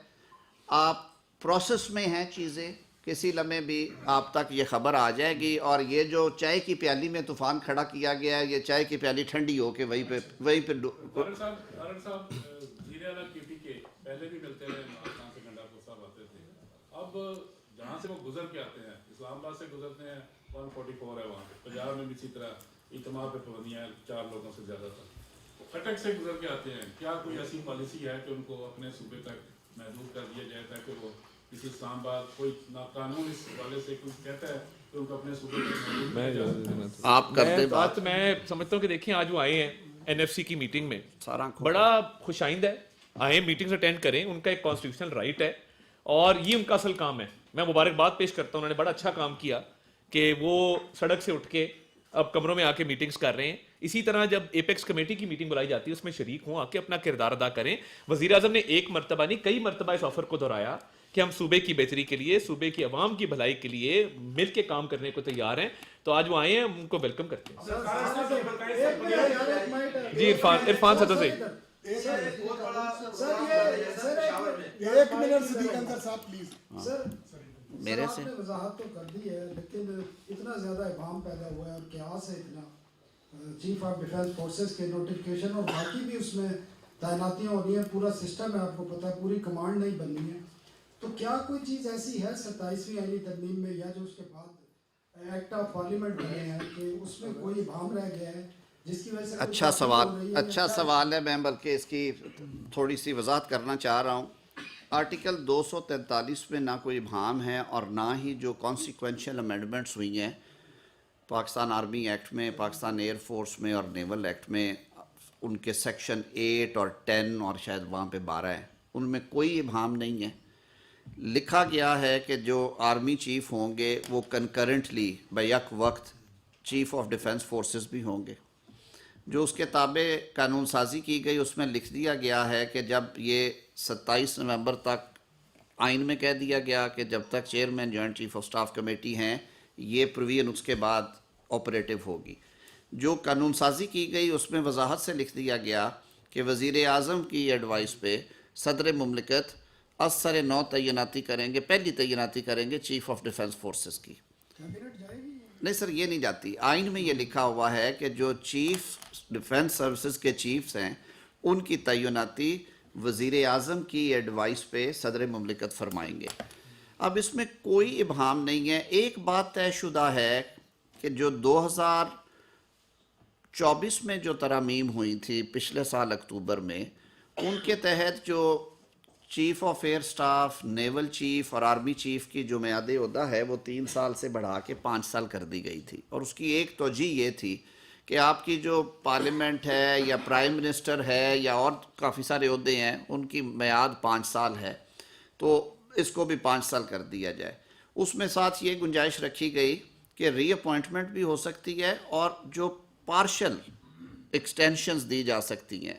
آپ پروسیس میں ہیں چیزیں, کسی لمحے بھی آپ تک یہ خبر آ جائے گی. اور یہ جو چائے کی پیالی میں طوفان کھڑا کیا گیا ہے, یہ چائے کی پیالی ٹھنڈی ہو کے وہیں پہ پہلے بھی ملتے رہے, پاکستان سے گنڈاپور صاحب آتے تھے. اب جہاں سے وہ گزر کے آتے ہیں, اسلام آباد سے گزرتے ہیں, 144 ہے وہاں پہ, پنجاب میں بھی اسی طرح اجتماع پہ پابندیاں 4 لوگوں سے زیادہ تک کٹک سے گزر کے آتے ہیں. کیا کوئی ایسی پالیسی ہے کہ ان کو اپنے صوبے تک محدود کر دیا جائے تاکہ وہ کسی اسلام آباد کوئی قانون اس حوالے سے کچھ کہتا ہے کہ ان کو اپنے صوبے تک محدود آپ کرتے بات؟ میں سمجھتا ہوں کہ دیکھیں آج وہ آئے ہیں NFC کی میٹنگ میں, بڑا خوش آئند ہے, آئیں میٹنگز اٹینڈ کریں, ان کا ایک کانسٹیٹیوشنل رائٹ ہے اور یہ ان کا اصل کام ہے. میں مبارکباد پیش کرتا ہوں, انہوں نے بڑا اچھا کام کیا کہ وہ سڑک سے اٹھ کے اب کمروں میں آ کے میٹنگز کر رہے ہیں. اسی طرح جب ایپیکس کمیٹی کی میٹنگ بلائی جاتی ہے اس میں شریک ہوں, آ کے اپنا کردار ادا کریں. وزیر اعظم نے ایک مرتبہ نہیں کئی مرتبہ اس آفر کو دہرایا کہ ہم صوبے کی بہتری کے لیے, صوبے کی عوام کی بھلائی کے لیے مل کے کام کرنے کو تیار ہیں. تو آج وہ آئے ہیں, ان کو ویلکم کرتے ہیں. جی عرفان صدر سے میرے سے وضاحت تو کر دی ہے, لیکن اتنا زیادہ ابہام پیدا ہوا ہے اور قیاس ہے اتنا چیف آف ڈیفنس فورسز کے نوٹیفیکیشن اور باقی بھی اس میں تعیناتیاں ہو رہی ہیں, پورا سسٹم ہے, آپ کو پتہ ہے, پوری کمانڈ نہیں بننی ہے. تو کیا کوئی چیز ایسی ہے 27ویں آئینی ترمیم میں یا جو اس کے بعد ایکٹ آف پارلیمنٹ بنے ہیں کہ اس میں کوئی ابہام رہ گیا ہے جس کی وجہ سے؟ اچھا سوال ہے. میں بلکہ اس کی تھوڑی سی وضاحت کرنا چاہ رہا ہوں. آرٹیکل 243 میں نہ کوئی ابہام ہے اور نہ ہی جو کانسیکوینشل امینڈمنٹس ہوئی ہیں پاکستان آرمی ایکٹ میں, پاکستان ایئر فورس میں اور نیول ایکٹ میں, ان کے سیکشن 8 اور 10 اور شاید وہاں پہ 12 ہے, ان میں کوئی ابہام نہیں ہے. لکھا گیا ہے کہ جو آرمی چیف ہوں گے وہ کنکرنٹلی بیک وقت چیف آف ڈیفنس فورسز بھی ہوں گے. جو اس کے تابع قانون سازی کی گئی اس میں لکھ دیا گیا ہے کہ جب یہ 27 نومبر تک آئین میں کہہ دیا گیا کہ جب تک chairman joint chief of staff committee ہیں یہ پروویژن اس کے بعد آپریٹو ہوگی. جو قانون سازی کی گئی اس میں وضاحت سے لکھ دیا گیا کہ وزیر اعظم کی ایڈوائس پہ صدر مملکت اثر نو تعیناتی کریں گے, پہلی تعیناتی کریں گے چیف آف ڈیفنس فورسز کی. نہیں سر, یہ نہیں جاتی. آئین میں یہ لکھا ہوا ہے کہ جو چیف ڈیفنس سروسز کے چیفز ہیں ان کی تعیناتی وزیر اعظم کی ایڈوائس پہ صدر مملکت فرمائیں گے. اب اس میں کوئی ابہام نہیں ہے. ایک بات طے شدہ ہے کہ جو 2024 میں جو ترامیم ہوئی تھی پچھلے سال اکتوبر میں, ان کے تحت جو chief of air staff, naval chief اور آرمی چیف کی جو میعاد عہدہ ہے وہ 3 سال سے بڑھا کے 5 سال کر دی گئی تھی. اور اس کی ایک توجہ یہ تھی کہ آپ کی جو پارلیمنٹ ہے یا پرائم منسٹر ہے یا اور کافی سارے عہدے ہیں ان کی میعاد 5 سال ہے, تو اس کو بھی 5 سال کر دیا جائے. اس میں ساتھ یہ گنجائش رکھی گئی کہ ری اپوائنٹمنٹ بھی ہو سکتی ہے اور جو پارشل ایکسٹینشنز دی جا سکتی ہیں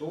2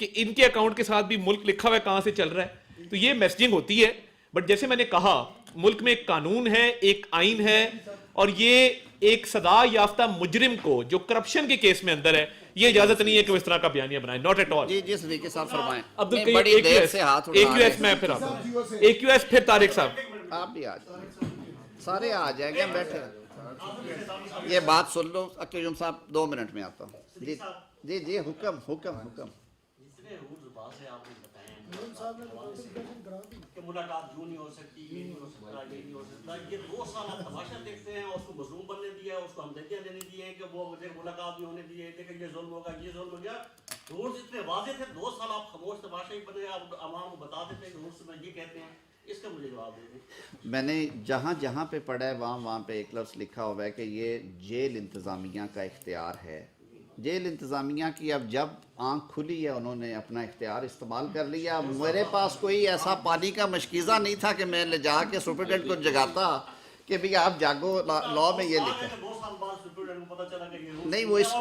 کہ ان کے اکاؤنٹ کے ساتھ بھی ملک لکھا ہوا ہے کہاں سے چل رہا ہے. تو یہ میسجنگ ہوتی ہے. بٹ جیسے میں نے کہا ملک میں ایک قانون ہے, ایک آئین ہے, اور یہ ایک سزا یافتہ مجرم کو جو کرپشن کے کیس میں اندر ہے یہ اجازت نہیں ہے کہ وہ اس طرح کا بیانیہ بنائے. Not at all. جی جی صدیقی صاحب فرمائیں. عبد نہیں، بڑی دیر سے ہاتھ اٹھا رہے ہیں. میں پھر اے کیو ایس پھر طارق صاحب. آپ بھی آ جائیں, سارے آ جائیں گے, بیٹھے یہ بات سن لو. قیوم صاحب 2 منٹ میں آتا ہوں. جی جی جی حکم حکم حکم. جتنے رولز واضح آپ نے بتائے کہ ملاقات یوں نہیں ہو سکتی, یہ نہیں ہو سکتا, یہ نہیں ہو سکتا. یہ 2 سال آپ تماشا دیکھتے ہیں, اس کو مظلوم بننے دیا, اس کو ہمدردیاں دینے دی ہیں کہ وہ مجھے ملاقات نہیں ہونے دی ہے, کہ یہ ظلم ہوگا, یہ ظلم ہو گیا. رولز اتنے واضح تھے, 2 سال آپ خاموش تماشا ہی بنے, آپ عوام کو بتا دیتے کہ رولز میں یہ کہتے ہیں. اس کا مجھے جواب دے دیں. میں نے جہاں جہاں پہ پڑھا ہے وہاں پہ ایک لفظ لکھا ہوا ہے کہ یہ جیل انتظامیہ کا اختیار ہے. جیل انتظامیہ کی اب جب آنکھ کھلی ہے انہوں نے اپنا اختیار استعمال کر لیا. میرے پاس کوئی ایسا پانی کا مشکیزہ نہیں تھا کہ میں لے جا کے سپرنٹینڈنٹ کو جگاتا کہ بھی آپ جاگو, لا میں یہ لکھیں. 2 سال بعد سپرنٹینڈنٹ کو پتہ چلا کہ یہ رولز نہیں وہ اس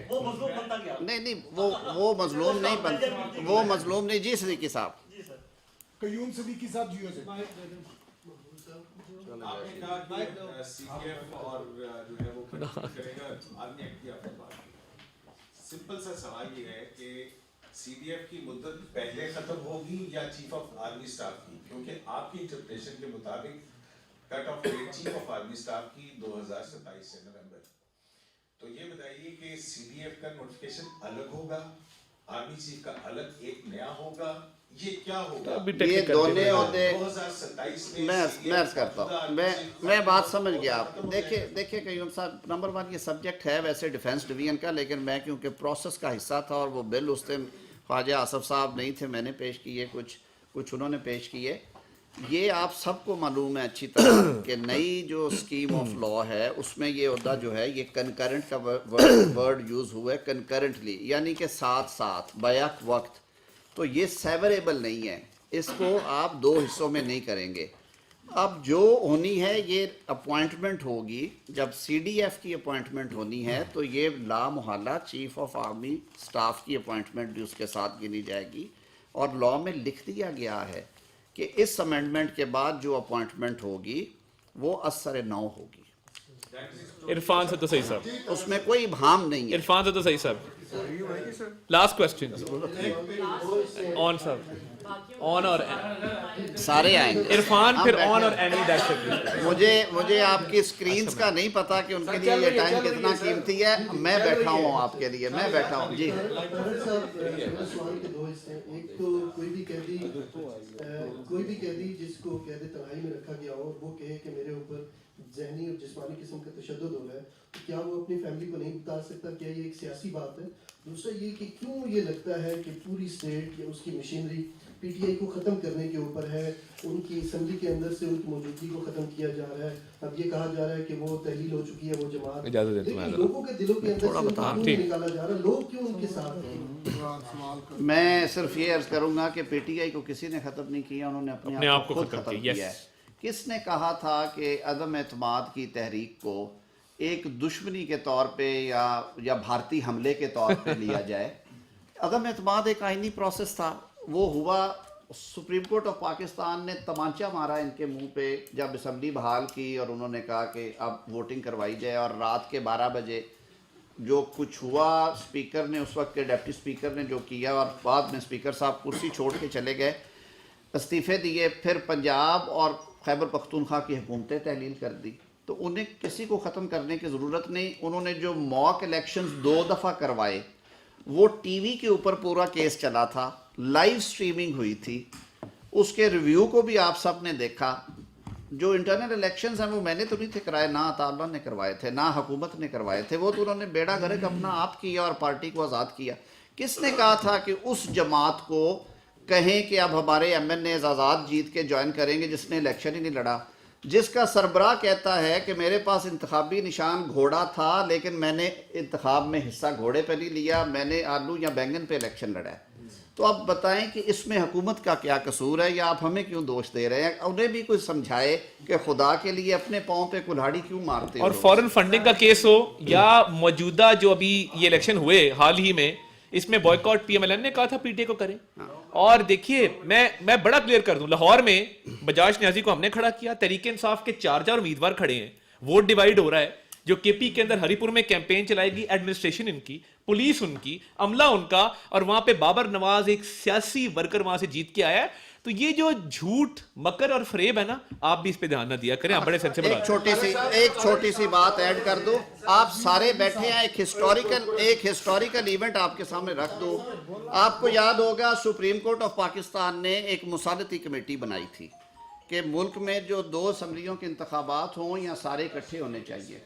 وہ مظلوم بنتا گیا. نہیں وہ مظلوم نہیں بنتا, وہ مظلوم نہیں. جی صدیقی صاحب. قیوم صدیقی صاحب جی سے آپ نے کہا کہ سی ٹی ایف اور جو ہے وہ کرے گا آرمی ایکٹ کی آپ نے بات کی. سمپل سا سوال یہ ہے کہ سی ڈی ایف کی مدت پہلے ختم ہوگی یا چیف آف آرمی اسٹاف کی, کیونکہ آپ کی انٹرپریشن کے مطابق cut off date chief of army staff کی 2027 سے نومبر. تو یہ بتائیے کہ سی ڈی ایف کا نوٹیفیکیشن الگ ہوگا, آرمی چیف کا الگ ایک نیا ہوگا, یہ کیا ہوگا؟ یہ دونوں عہدے 2027 میں عرض کرتا ہوں. میں بات سمجھ گیا. آپ دیکھیں قیوم صاحب, نمبر 1 یہ سبجیکٹ ہے ویسے ڈیفنس ڈویژن کا, لیکن میں کیونکہ پروسیس کا حصہ تھا اور وہ بل اس دن خواجہ آصف صاحب نہیں تھے, میں نے پیش کیے, کچھ انہوں نے پیش کیے. یہ آپ سب کو معلوم ہے اچھی طرح کہ نئی جو اسکیم آف لا ہے اس میں یہ عہدہ جو ہے یہ کنکرنٹ کا ورڈ یوز ہوا ہے, کنکرنٹلی, یعنی کہ ساتھ ساتھ بیک وقت. تو یہ سیوریبل نہیں ہے, اس کو آپ 2 حصوں میں نہیں کریں گے. اب جو ہونی ہے یہ اپوائنٹمنٹ ہوگی, جب سی ڈی ایف کی اپوائنٹمنٹ ہونی ہے تو یہ لا محالہ چیف آف آرمی سٹاف کی اپوائنٹمنٹ بھی اس کے ساتھ گنی جائے گی. اور لا میں لکھ دیا گیا ہے کہ اس امینڈمنٹ کے بعد جو اپوائنٹمنٹ ہوگی وہ اثر نو ہوگی. عرفان سے تو صحیح صاحب, اس میں کوئی ابہام نہیں ہے. عرفان سے تو صحیح صاحب. لاسٹ کوسچن آن صاحب, آن اور سارے آئیں گے. عرفان پھر آن اور اینی. That's it. مجھے آپ کی سکرینز کا نہیں پتا کہ ان کے لیے یہ ٹائم کتنا قیمتی ہے. میں بیٹھا ہوں آپ کے لیے, میں بیٹھا ہوں. جی سوال کے 2 حصے ہیں. ایک تو کوئی بھی قیدی جس کو قید تنہائی میں رکھا گیا ہو وہ کہے کہ میرے اوپر ذہنی اور جسمانی قسم کا تشدد ہو رہا ہے, تو کیا وہ اپنی فیملی کو نہیں بتا سکتا؟ کیا یہ ایک سیاسی بات ہے؟ دوسرا یہ کہ کیوں یہ لگتا ہے کہ پوری اسٹیٹ یا اس کی مشینری پی ٹی آئی کو ختم کرنے کے اوپر ہے, ان کی اسمبلی کے اندر سے ان کی موجودگی کو ختم کیا جا رہا ہے. اب یہ کہا جا رہا ہے کہ وہ تحلیل ہو چکی ہے وہ جماعت, لیکن لوگوں کے دلوں کے اندر سے کیوں نکالا جا رہا ہے؟ لوگ کیوں ان کے ساتھ ہیں؟ میں صرف یہ عرض کروں گا کہ پی ٹی آئی کو کسی نے ختم نہیں کیا, انہوں نے اپنے آپ کو خود ختم کیا ہے. کس نے کہا تھا کہ عدم اعتماد کی تحریک کو ایک دشمنی کے طور پہ یا بھارتی حملے کے طور پہ لیا جائے؟ عدم اعتماد ایک آئینی پروسیس تھا, وہ ہوا. سپریم کورٹ آف پاکستان نے تمانچہ مارا ان کے منہ پہ جب اسمبلی بحال کی اور انہوں نے کہا کہ اب ووٹنگ کروائی جائے, اور رات کے 12 بجے جو کچھ ہوا اسپیکر نے, اس وقت کے ڈپٹی اسپیکر نے جو کیا, اور بعد میں اسپیکر صاحب کرسی چھوڑ کے چلے گئے, استعفے دیے, پھر پنجاب اور خیبر پختونخوا کی حکومتیں تحلیل کر دی. تو انہیں کسی کو ختم کرنے کی ضرورت نہیں. انہوں نے جو موک الیکشنز 2 دفعہ کروائے, وہ ٹی وی کے اوپر پورا کیس چلا تھا, لائیو سٹریمنگ ہوئی تھی, اس کے ریویو کو بھی آپ سب نے دیکھا. جو انٹرنل الیکشنز ہیں وہ میں نے تو نہیں تھے کرائے, نہ عطا اللہ نے کروائے تھے, نہ حکومت نے کروائے تھے, وہ تو انہوں نے بیڑا گرک اپنا آپ کیا اور پارٹی کو آزاد کیا. کس نے کہا تھا کہ اس جماعت کو کہیں کہ اب ہمارے ایم این اے آزاد جیت کے جوائن کریں گے جس نے الیکشن ہی نہیں لڑا, جس کا سربراہ کہتا ہے کہ میرے پاس انتخابی نشان گھوڑا تھا لیکن میں نے انتخاب میں حصہ گھوڑے پہ نہیں لیا, میں نے آلو یا بینگن پہ الیکشن لڑا ہے. تو اب بتائیں کہ اس میں حکومت کا کیا قصور ہے, یا آپ ہمیں کیوں دوش دے رہے ہیں؟ انہیں بھی کوئی سمجھائے کہ خدا کے لیے اپنے پاؤں پہ کلہاڑی کیوں مارتے ہو. اور فورن فنڈنگ کا کیس ہو یا موجودہ جو ابھی یہ الیکشن ہوئے حال ہی میں, اس میں بوائکاٹ PMLN نے کہا تھا PTI کو کریں. اور دیکھیے میں بڑا کلیئر کر دوں, لاہور میں بجاج نیازی کو ہم نے کھڑا کیا, تحریک انصاف کے 4 امیدوار کھڑے ہیں, ووٹ ڈیوائیڈ ہو رہا ہے. جو KP کے اندر ہری پور میں کیمپین چلائے گی, ایڈمنسٹریشن ان کی, پولیس ان کی, عملہ ان کا, اور وہاں پہ بابر نواز ایک سیاسی ورکر وہاں سے جیت کے آیا ہے. تو یہ جو جھوٹ مکر اور فریب ہے نا, آپ بھی اس پہ دھیان نہ دیا کریں, آپ بڑے سینسیبل. ایک چھوٹی سی بات ایڈ کر دو, آپ سارے بیٹھے ہیں, ایک ہسٹوریکل ایونٹ آپ کے سامنے رکھ دو. آپ کو یاد ہوگا سپریم کورٹ آف پاکستان نے ایک مصالحتی کمیٹی بنائی تھی کہ ملک میں جو 2 اسمبلیوں کے انتخابات ہوں یا سارے اکٹھے ہونے چاہیے.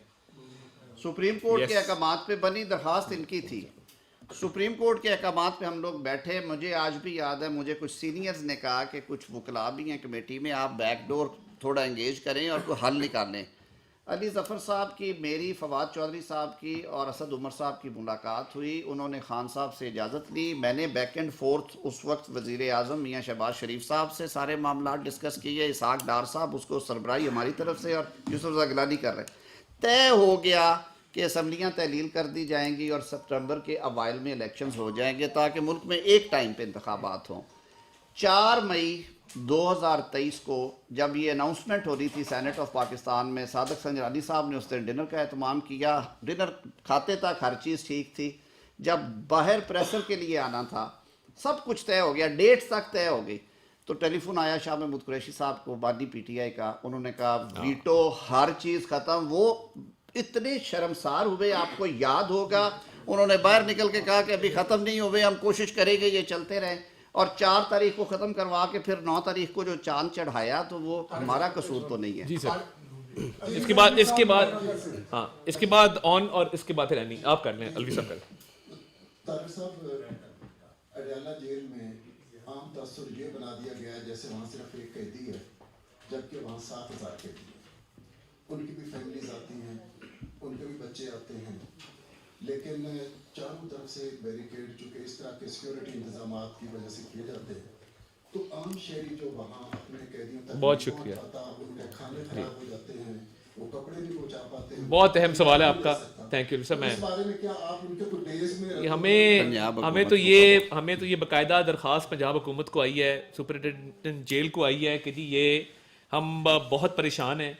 سپریم کورٹ کے احکامات پہ بنی, درخواست ان کی تھی. سپریم کورٹ کے احکامات پہ ہم لوگ بیٹھے. مجھے آج بھی یاد ہے, مجھے کچھ سینئرز نے کہا کہ کچھ وکلاء بھی ہیں کمیٹی میں, آپ بیک ڈور تھوڑا انگیج کریں اور کوئی حل نکالیں. علی ظفر صاحب کی, میری, فواد چودھری صاحب کی اور اسد عمر صاحب کی ملاقات ہوئی. انہوں نے خان صاحب سے اجازت لی, میں نے بیک اینڈ فورتھ اس وقت وزیر اعظم میاں شہباز شریف صاحب سے سارے معاملات ڈسکس کیے. اسحاق ڈار صاحب اس کو سربراہی ہماری طرف سے اور یوسف رضا گیلانی کر رہے. طے ہو گیا کہ اسمبلیاں تحلیل کر دی جائیں گی اور سپٹمبر کے اوائل میں الیکشنز ہو جائیں گے تاکہ ملک میں ایک ٹائم پہ انتخابات ہوں. 4 مئی 2023 کو جب یہ اناؤنسمنٹ ہو رہی تھی سینٹ آف پاکستان میں, صادق سنجرانی صاحب نے اس دن ڈنر کا اہتمام کیا. ڈنر کھاتے تک ہر چیز ٹھیک تھی. جب باہر پریسر کے لیے آنا تھا سب کچھ طے ہو گیا, ڈیٹ تک طے ہو گئی, تو ٹیلی فون آیا شاہ محمود قریشی صاحب کو, بانی PTI کا. انہوں نے کہا ویٹو, ہر چیز ختم. وہ اتنے شرمسار ہوئے, آپ کو یاد ہوگا. انہوں نے باہر نکل کے کہا کہ ابھی ختم نہیں ہوئے, ہم کوشش کریں گے یہ چلتے رہیں. اور 4 تاریخ کو ختم کروا کے پھر 9 تاریخ کو جو چاند چڑھایا, تو وہ ہمارا قصور تو نہیں ہے. جی سر, اس کے بعد آن, اور اس کے بعد پھر اینی آپ کر لیں. الوی صاحب کر لیں. طارق صاحب, اڈیالہ جیل میں عام تاثر یہ بنا دیا گیا ہے جیسے وہاں صرف ایک قیدی ہے, جبکہ وہاں 7,000 قیدی ہیں. ان کی بھی فیملیز آتی ہیں, ان کے بھی بچے آتے ہیں, لیکن چاروں طرف سے بیریکیڈ چونکہ اس طرح کے سیکیورٹی انتظامات کی وجہ سے کیے جاتے ہیں, تو عام شہری جو وہاں اپنے قیدیوں تک بہت شکریہ, ان کے کھانے خراب ہو جاتے ہیں, وہ کپڑے نہیں پہنچا پاتے ہیں. بہت اہم سوال ہے آپ کا, تھینک یو سر. میں اس بارے میں کیا آپ ان کے کوئی ڈیز میں ہمیں تو یہ باقاعدہ درخواست پنجاب حکومت کو آئی ہے, سپرنٹینڈنٹ جیل کو آئی ہے کہ جی یہ ہم بہت پریشان ہیں,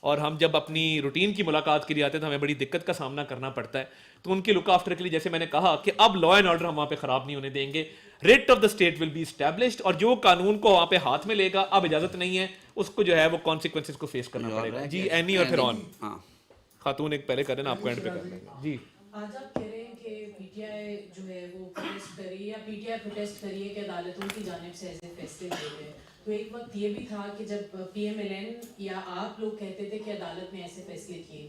اور ہم جب اپنی روٹین کی ملاقات کے لیے آتے ہیں تو ہمیں بڑی دقت کا سامنا کرنا پڑتا ہے. تو ان کے لک آفٹر کے لیے جیسے میں نے کہا کہ اب لا اینڈ آرڈر ہم وہاں پہ خراب نہیں ہونے دیں گے. Writ of the state will be established, اور جو قانون کو وہاں پہ ہاتھ میں لے گا, اب اجازت نہیں ہے, اس کو جو ہے وہ کانسیکوینسز کو فیس کرنا پڑے گا. جی اینی اور پھر آن خاتون ایک پہلے کر دینا, آپ کو اینڈ پہ کر لیں. جی آج آپ کہہ رہے ہیں کہ PTI جو ہے وہ پروٹیسٹ کری, یا PTI پروٹیسٹ کری ہے کہ عدالتوں کی جانب سے ایسے فیصلے لیے گئے. تو ایک وقت یہ بھی تھا کہ جب PMLN یا آپ لوگ کہتے تھے کہ عدالت نے ایسے فیصلے کیے,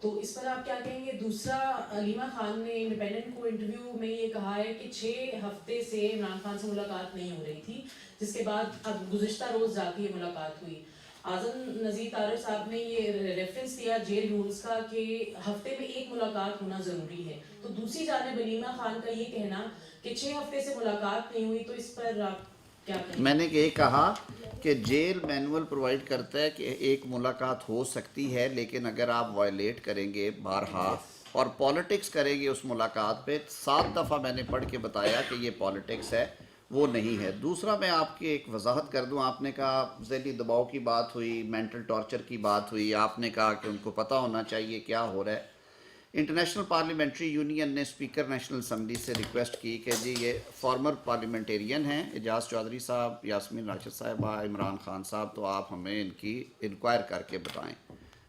تو اس پر آپ کیا کہیں گے؟ دوسرا, علیمہ خان نے انڈیپینڈنٹ کو انٹرویو میں یہ کہا ہے کہ 6 ہفتے سے عمران خان سے ملاقات نہیں ہو رہی تھی, جس کے بعد اب گزشتہ روز جا کے یہ ملاقات ہوئی. اعظم نذیر طارق صاحب نے یہ ریفرنس دیا جیل رولز کا کہ ہفتے میں 1 ملاقات ہونا ضروری ہے. تو دوسری جانب علیمہ خان کا یہ کہنا کہ 6 ہفتے سے ملاقات نہیں ہوئی, تو اس پر آپ کیا کہیں؟ میں نے یہ کہا کہ جیل مینول پرووائڈ کرتا ہے کہ 1 ملاقات ہو سکتی ہے, لیکن اگر آپ وائلیٹ کریں گے بارہا اور پالیٹکس کریں گے اس ملاقات پہ, 7 دفعہ میں نے پڑھ کے بتایا کہ یہ پالیٹکس ہے, وہ نہیں ہے. دوسرا میں آپ کی ایک وضاحت کر دوں, آپ نے کہا ذہنی دباؤ کی بات ہوئی, مینٹل ٹارچر کی بات ہوئی, آپ نے کہا کہ ان کو پتہ ہونا چاہیے کیا ہو رہا ہے. انٹرنیشنل پارلیمنٹری یونین نے اسپیکر نیشنل اسمبلی سے ریکویسٹ کی کہ جی یہ فارمر پارلیمنٹیرین ہیں, اعجاز چودھری صاحب, یاسمین راشد صاحبہ, عمران خان صاحب, تو آپ ہمیں ان کی انکوائر کر کے بتائیں.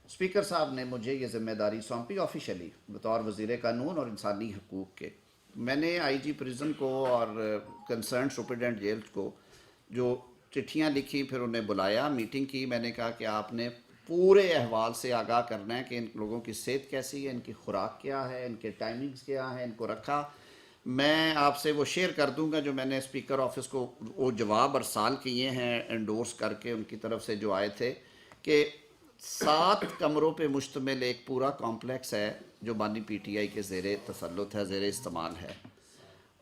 اسپیکر صاحب نے مجھے یہ ذمہ داری سونپی آفیشلی بطور وزیر قانون اور انسانی حقوق کے. میں نے IG پریزن کو اور کنسرن سپرنٹینڈنٹ جیل کو جو چٹھیاں لکھی, پھر انہیں بلایا, میٹنگ کی. میں نے کہا کہ آپ نے پورے احوال سے آگاہ کرنا ہے کہ ان لوگوں کی صحت کیسی ہے, ان کی خوراک کیا ہے, ان کے ٹائمنگز کیا ہیں, ان کو رکھا. میں آپ سے وہ شیئر کر دوں گا جو میں نے اسپیکر آفس کو وہ جواب ارسال کیے ہیں انڈورس کر کے ان کی طرف سے جو آئے تھے, کہ 7 کمروں پہ مشتمل ایک پورا کمپلیکس ہے جو بانی PTI کے زیر تسلط ہے, زیر استعمال ہے.